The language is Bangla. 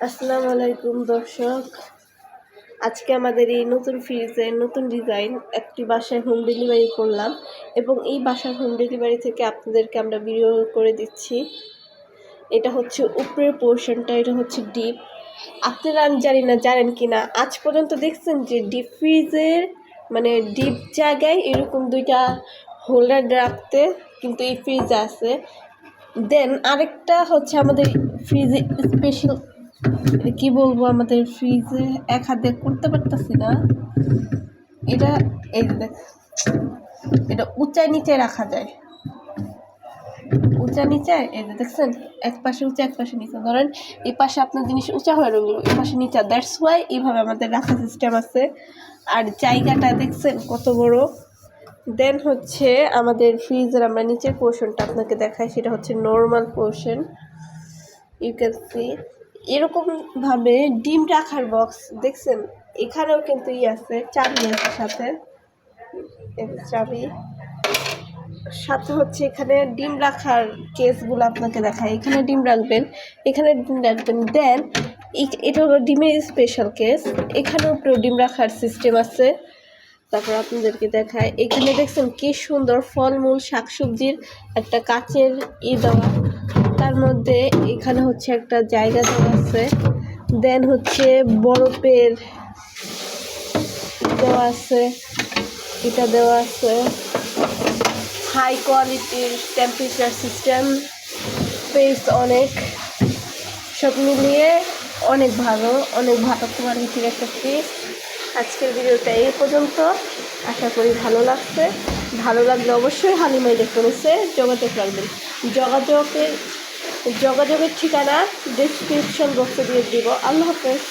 আসসালামু আলাইকুম দর্শক। আজকে আমাদের এই নতুন ফ্রিজের নতুন ডিজাইন একটি বাসায় হোম ডেলিভারি করলাম এবং এই বাসার হোম ডেলিভারি থেকে আপনাদেরকে আমরা ভিডিও করে দিচ্ছি। এটা হচ্ছে উপরের পোর্শনটা, এটা হচ্ছে ডিপ। আপনারা আমি জানি না জানেন কি না, আজ পর্যন্ত দেখছেন যে ডিপ ফ্রিজের মানে ডিপ জায়গায় এরকম দুইটা হোল্ডার রাখতে, কিন্তু এই ফ্রিজে আছে। দেন আরেকটা হচ্ছে আমাদের ফ্রিজে স্পেশাল, কি বলবো, আমাদের ফ্রিজে এক হাতে করতে পারতেছি না। এটা এই দেখ, এটা উঁচায় নিচে রাখা যায়, উঁচা নিচে। এই যে দেখছেন, এক পাশে উঁচা এক পাশে নিচে। ধরেন এই পাশে আপনার জিনিস উঁচা হয়ে রইল, এই পাশে নিচা। দ্যাটস ওয়াই এইভাবে আমাদের রাখা সিস্টেম আছে। আর জায়গাটা দেখছেন কত বড়। দেন হচ্ছে আমাদের ফ্রিজের আমরা নিচের পোর্শনটা আপনাকে দেখাই, সেটা হচ্ছে normal portion. You can see এরকমভাবে ডিম রাখার বক্স দেখছেন। এখানেও কিন্তু আছে, চাবি আছে সাথে, চাবি সাথে হচ্ছে এখানে ডিম রাখার কেসগুলো আপনাকে দেখায়। এখানে ডিম রাখবেন, এখানে ডিম রাখবেন। দেন এটা হলো ডিমের স্পেশাল কেস, এখানেও ডিম রাখার সিস্টেম আছে। তারপর আপনাদেরকে দেখায়, এখানে দেখছেন কি সুন্দর ফলমূল শাকসবজির একটা কাচের দেওয়া, তার মধ্যে এখানে হচ্ছে একটা জায়গা দেওয়া আছে। দেন হচ্ছে বরফের দেওয়া আছে, এটা দেওয়া আছে। হাই কোয়ালিটির টেম্পারেচার সিস্টেম, স্পেস অনেক, সব মিলিয়ে অনেক ভালো কোয়ালিটির একটা ফ্রিজ। আজকের ভিডিওটা এই পর্যন্ত, আশা করি ভালো লাগছে। ভালো লাগলে অবশ্যই হালিমা ইলেকট্রনিক্সে যোগাযোগ রাখবেন। যোগাযোগের ঠিকানা ডেসক্রিপশন বক্সে দিয়ে দিব। আল্লাহ হাফেজ।